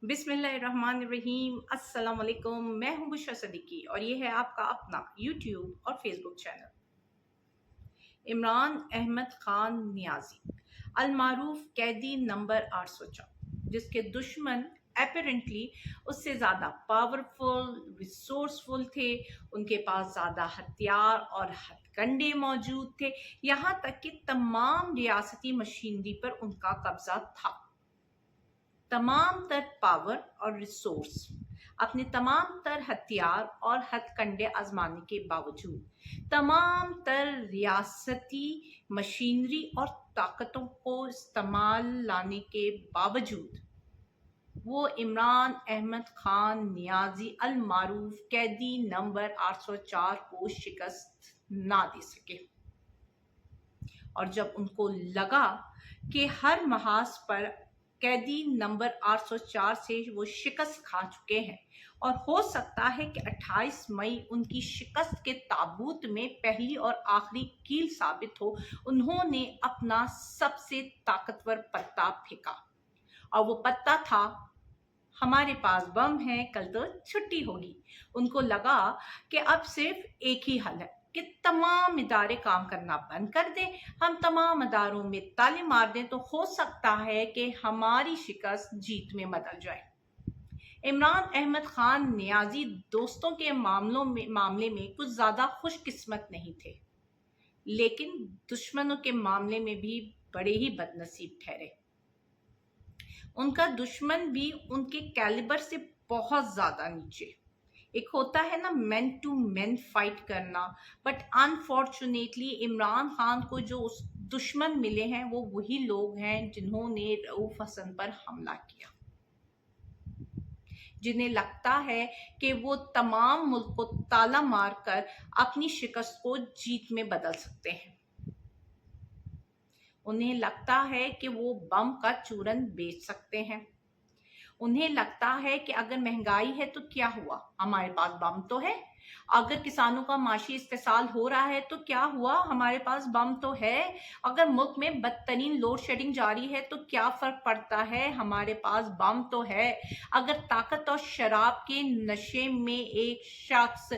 बिस्मिल्लाहिर्रहमानिर्रहीम। अस्सलाम वालेकुम। मैं हूं बुशरा सिद्दीकी और ये है आपका अपना यूट्यूब और फेसबुक चैनल। इमरान अहमद खान नियाजी अलमारूफ कैदी नंबर 804, जिसके दुश्मन एपरेंटली उससे ज़्यादा पावरफुल रिसोर्सफुल थे। उनके पास ज़्यादा हथियार और हथकंडे मौजूद थे, यहाँ तक कि तमाम रियासती मशीनरी पर उनका कब्जा था। तमाम तर पावर और रिसोर्स, अपने तमाम तर हथियार और हथकंडे आजमाने के बावजूद, तमाम तर रियासती मशीनरी और ताकतों को इस्तेमाल लाने के बावजूद, वो इमरान अहमद खान नियाजी अल मारूफ कैदी नंबर 804 को शिकस्त ना दे सके। और जब उनको लगा कि हर महाज पर कैदी नंबर 804 से वो शिकस्त खा चुके हैं और हो सकता है कि 28 मई उनकी शिकस्त के ताबूत में पहली और आखिरी कील साबित हो, उन्होंने अपना सबसे ताकतवर पत्ता फेंका। और वो पत्ता था, हमारे पास बम है, कल तो छुट्टी होगी। उनको लगा कि अब सिर्फ एक ही हल है कि तमाम इदारे काम करना बंद कर दें, हम तमाम इदारों में ताले मार दें, तो हो सकता है कि हमारी शिकस्त जीत में बदल जाए। इमरान अहमद खान नियाजी दोस्तों के मामले में कुछ ज़्यादा खुशकिस्मत नहीं थे, लेकिन दुश्मनों के मामले में भी बड़े ही बदनसीब ठहरे। उनका दुश्मन भी उनके कैलिबर से बहुत ज़्यादा नीचे। एक होता है ना मैन टू मैन फाइट करना, बट अनफॉर्चुनेटली इमरान खान को जो उस दुश्मन मिले हैं वो वही लोग हैं जिन्होंने रऊफ हसन पर हमला किया, जिन्हें लगता है कि वो तमाम मुल्क को ताला मारकर अपनी शिकस्त को जीत में बदल सकते हैं। उन्हें लगता है कि वो बम का चूरन बेच सकते हैं। उन्हें लगता है कि अगर महंगाई है तो क्या हुआ, हमारे पास बम तो है। अगर किसानों का माशी इस्तेसाल हो रहा है तो क्या हुआ, हमारे पास बम तो है। अगर मुल्क में बदतरीन लोड शेडिंग जारी है तो क्या फर्क पड़ता है, हमारे पास बम तो है। अगर ताकत और शराब के नशे में एक शख्स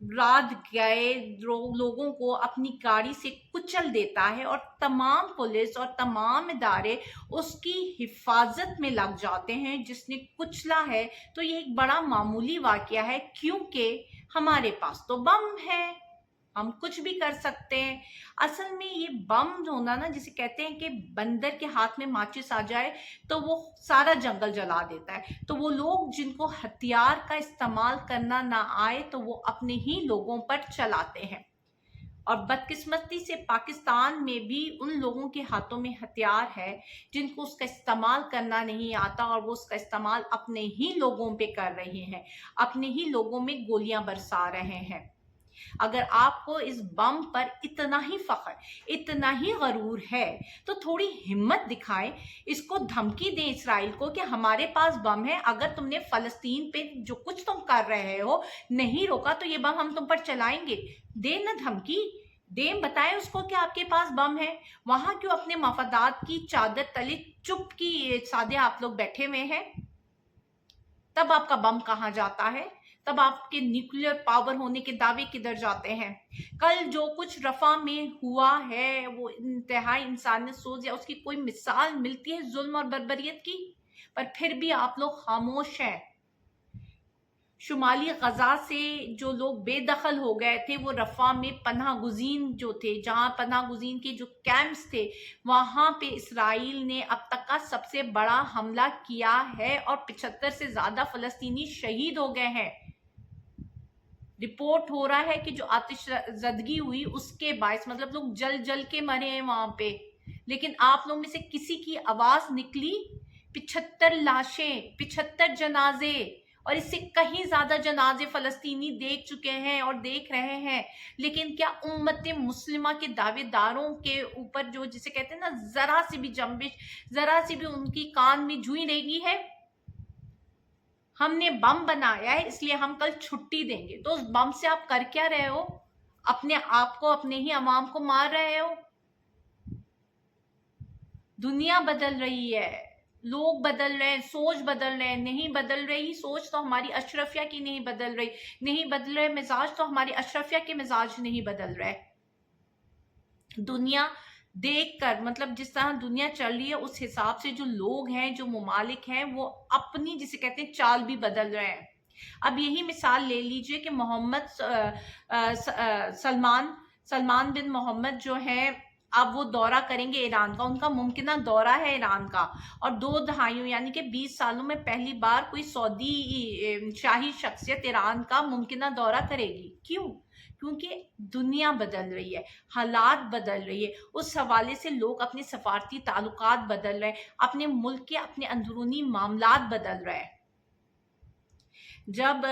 रात गए लोगों को अपनी गाड़ी से कुचल देता है और तमाम पुलिस और तमाम इदारे उसकी हिफाजत में लग जाते हैं जिसने कुचला है, तो ये एक बड़ा मामूली वाकया है, क्योंकि हमारे पास तो बम है, हम कुछ भी कर सकते हैं। असल में ये बम होना ना, जिसे कहते हैं कि बंदर के हाथ में माचिस आ जाए तो वो सारा जंगल जला देता है। तो वो लोग जिनको हथियार का इस्तेमाल करना ना आए तो वो अपने ही लोगों पर चलाते हैं। और बदकिस्मती से पाकिस्तान में भी उन लोगों के हाथों में हथियार है जिनको उसका इस्तेमाल करना नहीं आता, और वो उसका इस्तेमाल अपने ही लोगों पे कर रहे हैं, अपने ही लोगों में गोलियां बरसा रहे हैं। अगर आपको इस बम पर इतना ही फख्र, इतना ही गरूर है, तो थोड़ी हिम्मत दिखाएं, इसको धमकी दें इसराइल को कि हमारे पास बम है, अगर तुमने फलस्तीन पे जो कुछ तुम कर रहे हो नहीं रोका तो ये बम हम तुम पर चलाएंगे। दे ना धमकी, दें, बताएं उसको कि आपके पास बम है। वहां क्यों अपने मफादात की चादर तले चुप की सादे आप लोग बैठे हुए हैं? तब आपका बम कहाँ जाता है? तब आपके न्यूक्लियर पावर होने के दावे किधर जाते हैं? कल जो कुछ रफा में हुआ है वो इंतहाई इंसानियत सोच या उसकी कोई मिसाल मिलती है जुल्म और बर्बरियत की? पर फिर भी आप लोग खामोश हैं। शुमाली गजा से जो लोग बेदखल हो गए थे, वो रफा में पनाह गुजीन जो थे, जहां पनाह गुजीन के जो कैंप्स थे, वहां पे इसराइल ने अब तक का सबसे बड़ा हमला किया है और 75 से ज्यादा फलस्तीनी शहीद हो गए हैं। रिपोर्ट हो रहा है कि जो आतिशज़दगी हुई उसके बायस, मतलब लोग जल जल के मरे हैं वहां पे, लेकिन आप लोग में से किसी की आवाज निकली? 75 लाशें, 75 जनाजे, और इससे कहीं ज्यादा जनाजे फलस्तीनी देख चुके हैं और देख रहे हैं। लेकिन क्या उम्मत मुस्लिमा के दावेदारों के ऊपर जो, जिसे कहते हैं ना, जरा सी भी जंबिश, जरा सी भी उनकी कान में जुई रहेगी है? हमने बम बनाया है इसलिए हम कल छुट्टी देंगे, तो उस बम से आप कर क्या रहे हो? अपने आप को, अपने ही अवाम को मार रहे हो। दुनिया बदल रही है, لوگ بدل رہے ہیں، سوچ بدل رہے ہیں، نہیں بدل رہی سوچ تو ہماری اشرفیہ کی نہیں بدل رہی، نہیں بدل رہے مزاج تو ہماری اشرفیہ کے مزاج نہیں بدل رہے۔ دنیا دیکھ کر، مطلب جس طرح دنیا چل رہی ہے اس حساب سے جو لوگ ہیں، جو ممالک ہیں، وہ اپنی جسے کہتے ہیں چال بھی بدل رہے ہیں۔ اب یہی مثال لے لیجئے کہ محمد سلمان بن محمد جو ہے، اب وہ دورہ کریں گے ایران کا، ان کا ممکنہ دورہ ہے ایران کا، اور 2 دہائیوں یعنی کہ 20 سالوں میں پہلی بار کوئی سعودی شاہی شخصیت ایران کا ممکنہ دورہ کرے گی۔ کیوں؟ کیونکہ دنیا بدل رہی ہے، حالات بدل رہی ہے، اس حوالے سے لوگ اپنے سفارتی تعلقات بدل رہے ہیں، اپنے ملک کے اپنے اندرونی معاملات بدل رہے ہیں۔ جب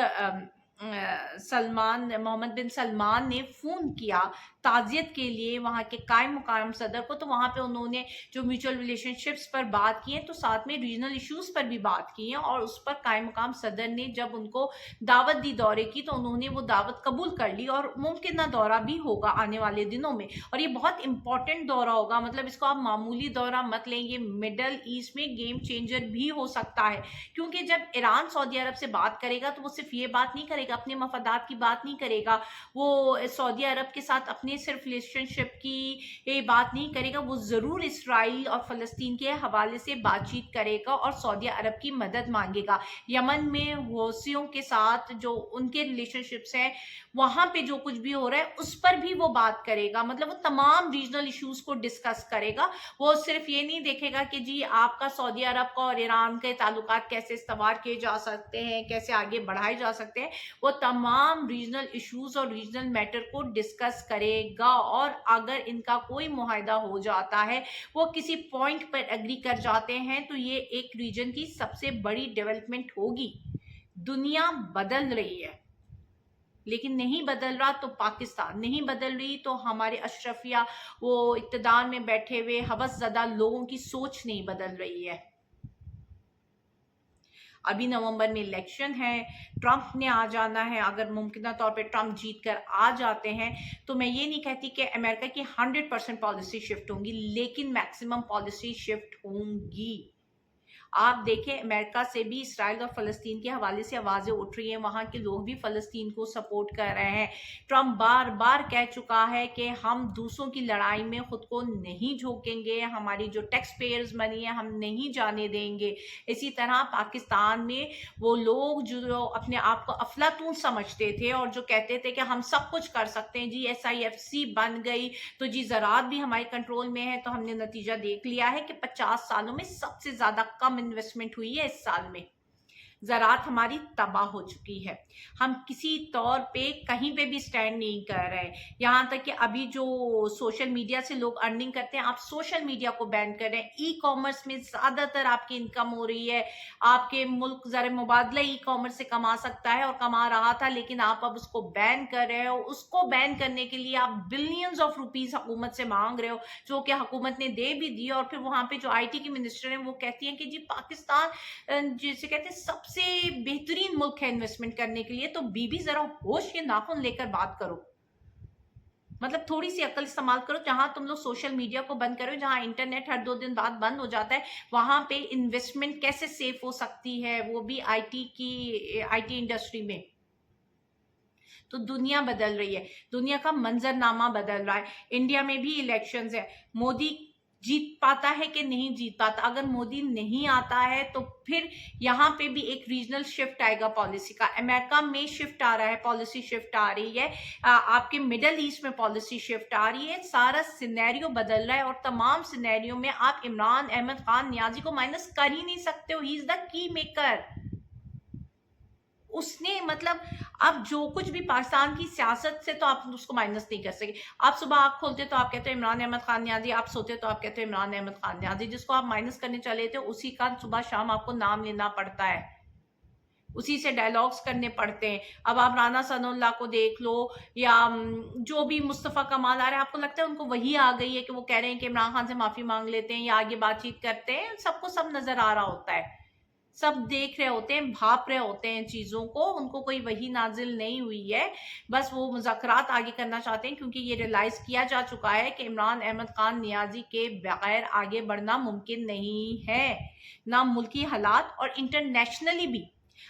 محمد بن سلمان نے فون کیا تعزیت کے لیے وہاں کے قائم مقام صدر کو، تو وہاں پہ انہوں نے جو میوچل ریلیشن شپس پر بات کی ہے، تو ساتھ میں ریجنل ایشوز پر بھی بات کی ہے، اور اس پر قائم مقام صدر نے جب ان کو دعوت دی دورے کی، تو انہوں نے وہ دعوت قبول کر لی، اور ممکنہ دورہ بھی ہوگا آنے والے دنوں میں، اور یہ بہت امپورٹنٹ دورہ ہوگا، مطلب اس کو آپ معمولی دورہ مت لیں، یہ مڈل ایسٹ میں گیم چینجر بھی ہو سکتا ہے، کیونکہ جب ایران سعودی عرب سے بات کرے گا تو وہ صرف یہ بات نہیں کرے گا، اپنے مفادات کی بات نہیں کرے گا، وہ سعودی عرب کے ساتھ اپنے صرف ریلیشن شپ کی بات نہیں کرے گا، وہ ضرور اسرائیل اور فلسطین کے حوالے سے بات چیت کرے گا اور سعودی عرب کی مدد مانگے گا۔ یمن میں حوثیوں کے ساتھ جو ان کے ریلیشن شپس ہیں، وہاں پہ جو کچھ بھی ہو رہا ہے اس پر بھی وہ بات کرے گا، مطلب وہ تمام ریجنل ایشوز کو ڈسکس کرے گا، وہ صرف یہ نہیں دیکھے گا کہ جی آپ کا سعودی عرب کا اور ایران کے تعلقات کیسے استوار کیے جا سکتے ہیں، کیسے آگے بڑھائے جا سکتے ہیں، وہ تمام ریجنل ایشوز اور ریجنل میٹر کو ڈسکس کرے گا، اور اگر ان کا کوئی معاہدہ ہو جاتا ہے، وہ کسی پوائنٹ پر ایگری کر جاتے ہیں، تو یہ ایک ریجن کی سب سے بڑی ڈیولپمنٹ ہوگی۔ دنیا بدل رہی ہے، لیکن نہیں بدل رہا تو پاکستان، نہیں بدل رہی تو ہمارے اشرفیہ، وہ اقتدار میں بیٹھے ہوئے ہوس زدہ لوگوں کی سوچ نہیں بدل رہی ہے۔ ابھی نومبر میں الیکشن ہے، ٹرمپ نے آ جانا ہے، اگر ممکنہ طور پہ ٹرمپ جیت کر آ جاتے ہیں تو میں یہ نہیں کہتی کہ امریکہ کی 100% پالیسی شفٹ ہوں گی، لیکن میکسیمم پالیسی شفٹ ہوں گی۔ آپ دیکھیں امریکہ سے بھی اسرائیل اور فلسطین کے حوالے سے آوازیں اٹھ رہی ہیں، وہاں کے لوگ بھی فلسطین کو سپورٹ کر رہے ہیں۔ ٹرمپ بار بار کہہ چکا ہے کہ ہم دوسروں کی لڑائی میں خود کو نہیں جھونکیں گے، ہماری جو ٹیکس پیئرز منی ہے ہم نہیں جانے دیں گے۔ اسی طرح پاکستان میں وہ لوگ جو اپنے آپ کو افلاطون سمجھتے تھے اور جو کہتے تھے کہ ہم سب کچھ کر سکتے ہیں، جی SIFC بن گئی تو جی زراعت بھی ہمارے کنٹرول میں ہے، تو ہم نے نتیجہ دیکھ لیا ہے کہ 50 سالوں میں سب سے زیادہ کم انویسٹمنٹ ہوئی ہے اس سال میں، زراعت ہماری تباہ ہو چکی ہے، ہم کسی طور پہ کہیں پہ بھی سٹینڈ نہیں کر رہے، یہاں تک کہ ابھی جو سوشل میڈیا سے لوگ ارننگ کرتے ہیں، آپ سوشل میڈیا کو بین کر رہے ہیں، ای کامرس میں زیادہ تر آپ کی انکم ہو رہی ہے، آپ کے ملک زر مبادلہ ای کامرس سے کما سکتا ہے اور کما رہا تھا، لیکن آپ اب اس کو بین کر رہے ہو، اس کو بین کرنے کے لیے آپ بلینز آف روپیز حکومت سے مانگ رہے ہو، جو کہ حکومت نے دے بھی دی، اور پھر وہاں پہ جو IT کی منسٹر ہیں وہ کہتی ہیں کہ جی پاکستان جسے کہتے ہیں سب سے بہترین ملک ہے انویسٹمنٹ کرنے کے لیے، تو بی ذرا ہوش کے ناخن لے کر بات کرو، مطلب تھوڑی سی عقل استعمال کرو، جہاں تم لوگ سوشل میڈیا کو بند کرو، جہاں انٹرنیٹ ہر 2 دن بعد بند ہو جاتا ہے، وہاں پہ انویسٹمنٹ کیسے سیف ہو سکتی ہے، وہ بھی IT انڈسٹری میں۔ تو دنیا بدل رہی ہے، دنیا کا منظر نامہ بدل رہا ہے، انڈیا میں بھی الیکشنز ہے، مودی جیت پاتا ہے کہ نہیں جیت پاتا، اگر مودی نہیں آتا ہے تو پھر یہاں پہ بھی ایک ریجنل شفٹ آئے گا پالیسی کا، امریکہ میں شفٹ آ رہا ہے، پالیسی شفٹ آ رہی ہے، آپ کے مڈل ایسٹ میں پالیسی شفٹ آ رہی ہے، سارا سینیریو بدل رہا ہے، اور تمام سینیریو میں آپ عمران احمد خان نیازی کو مائنس کر ہی نہیں سکتے ہو، ہی از دا کی میکر۔ اس نے مطلب اب جو کچھ بھی پاکستان کی سیاست سے تو آپ اس کو مائنس نہیں کر سکے، آپ صبح آنکھ کھولتے تو آپ کہتے ہیں عمران احمد خان نیازی، آپ سوتے تو آپ کہتے ہیں عمران احمد خان نیازی، جس کو آپ مائنس کرنے چلے تھے اسی کا صبح شام آپ کو نام لینا پڑتا ہے، اسی سے ڈائلاگز کرنے پڑتے ہیں۔ اب آپ رانا ثناء اللہ کو دیکھ لو، یا جو بھی مصطفیٰ کمال آ رہے ہیں، آپ کو لگتا ہے ان کو وہی آ گئی ہے کہ وہ کہہ رہے ہیں کہ عمران خان سے معافی مانگ لیتے ہیں یا آگے بات چیت کرتے ہیں، سب کو سب نظر آ رہا ہوتا ہے۔ सब देख रहे होते हैं, भाप रहे होते हैं चीज़ों को, उनको कोई वही नाजिल नहीं हुई है, बस वो मुज़ाकरात आगे करना चाहते हैं, क्योंकि ये रियलाइज़ किया जा चुका है कि इमरान अहमद खान नियाज़ी के बगैर आगे बढ़ना मुमकिन नहीं है, ना मुल्की हालात और इंटरनेशनली भी।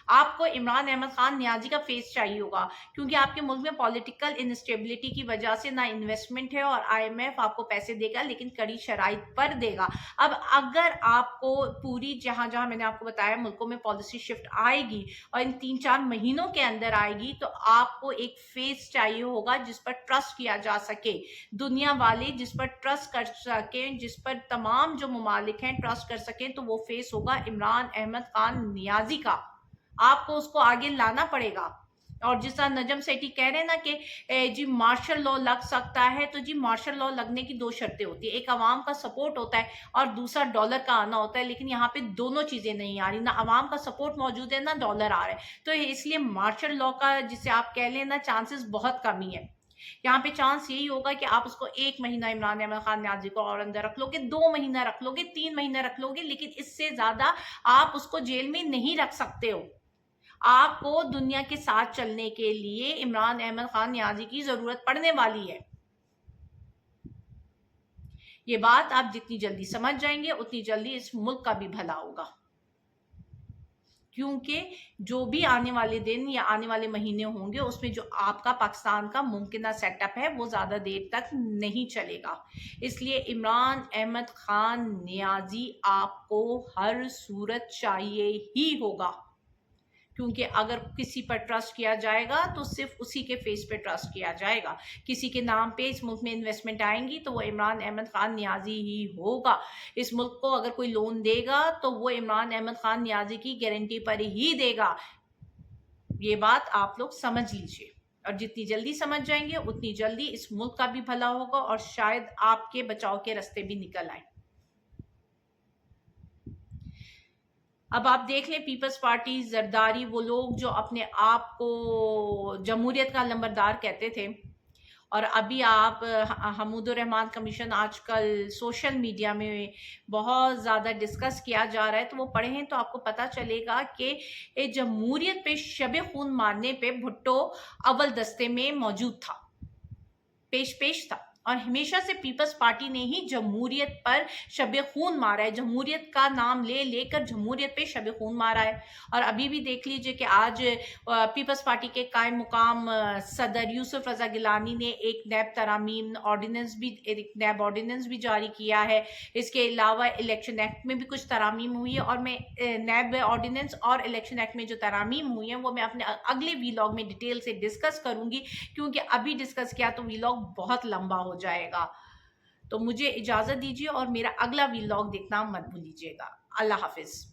आपको इमरान अहमद खान नियाज़ी का फेस चाहिए होगा, क्योंकि आपके मुल्क में पॉलिटिकल इंस्टेबिलिटी की वजह से ना इन्वेस्टमेंट है, और IMF आपको पैसे देगा लेकिन कड़ी शराइत पर देगा। अब अगर आपको पूरी जहां जहां मैंने आपको बताया मुल्कों में पॉलिसी शिफ्ट आएगी और इन 3-4 महीनों के अंदर आएगी, तो आपको एक फेस चाहिए होगा जिस पर ट्रस्ट किया जा सके, दुनिया वाले जिस पर ट्रस्ट कर सकें, जिस पर तमाम जो ममालिक हैं ट्रस्ट कर सकें, तो वो फेस होगा इमरान अहमद खान नियाज़ी का। आपको उसको आगे लाना पड़ेगा। और जिस तरह नजम सेठी कह रहे हैं ना कि जी मार्शल लॉ लग सकता है, तो जी मार्शल लॉ लगने की 2 शर्तें होती है, एक अवाम का सपोर्ट होता है और दूसरा डॉलर का आना होता है, लेकिन यहाँ पे दोनों चीजें नहीं आ रही, ना अवाम का सपोर्ट मौजूद है ना डॉलर आ रहा है, तो इसलिए मार्शल लॉ का जिसे आप कह लें ना चांसेस बहुत कम ही है। यहाँ पे चांस यही होगा कि आप उसको 1 महीना इमरान अहमद खान नियाज़ी को और अंदर रख लोगे, 2 महीना रख लोगे, 3 महीना रख लोगे, लेकिन इससे ज्यादा आप उसको जेल में नहीं रख सकते हो। आपको दुनिया के साथ चलने के लिए इमरान अहमद खान नियाज़ी की जरूरत पड़ने वाली है। ये बात आप जितनी जल्दी समझ जाएंगे उतनी जल्दी इस मुल्क का भी भला होगा, क्योंकि जो भी आने वाले दिन या आने वाले महीने होंगे उसमें जो आपका पाकिस्तान का मुमकिन सेटअप है वो ज़्यादा देर तक नहीं चलेगा। इसलिए इमरान अहमद खान नियाज़ी आपको हर सूरत चाहिए ही होगा, क्योंकि अगर किसी पर ट्रस्ट किया जाएगा तो सिर्फ उसी के फेस पे ट्रस्ट किया जाएगा। किसी के नाम पे इस मुल्क में इन्वेस्टमेंट आएंगी तो वो इमरान अहमद खान नियाज़ी ही होगा। इस मुल्क को अगर कोई लोन देगा तो वो इमरान अहमद खान नियाज़ी की गारंटी पर ही देगा। ये बात आप लोग समझ लीजिए, और जितनी जल्दी समझ जाएंगे उतनी जल्दी इस मुल्क का भी भला होगा और शायद आपके बचाव के रास्ते भी निकल आए। अब आप देख लें पीपल्स पार्टी, जरदारी, वो लोग जो अपने आप को जमहूरियत का लंबरदार कहते थे, और अभी आप हमूदुर रहमान कमीशन आजकल सोशल मीडिया में बहुत ज़्यादा डिस्कस किया जा रहा है, तो वो पढ़ें तो आपको पता चलेगा कि जमहूरियत पे शब खून मारने पे भुट्टो अव्वल दस्ते में मौजूद था, पेश था, और हमेशा से पीपल्स पार्टी ने ही जमहूरियत पर शब खून मारा है, जमहूरियत का नाम ले लेकर जमहूरियत पे शब खून मारा है। और अभी भी देख लीजिए कि आज पीपल्स पार्टी के कायम मुकाम सदर यूसुफ रजा गिलानी ने एक नैब तरामीम ऑर्डिनेंस भी एक नैब ऑर्डिनेंस भी जारी किया है। इसके अलावा इलेक्शन एक्ट में भी कुछ तरामीम हुई है, और मैं नैब ऑर्डिनेंस और इलेक्शन एक्ट में जो तरामीम हुई हैं वो मैं अपने अगले वीलॉग में डिटेल से डिस्कस करूंगी, क्योंकि अभी डिस्कस किया तो वीलॉग बहुत लंबा हो जाएगा। तो मुझे इजाजत दीजिए और मेरा अगला वीलॉग देखना मत भूलिएगा। अल्लाह हाफिज।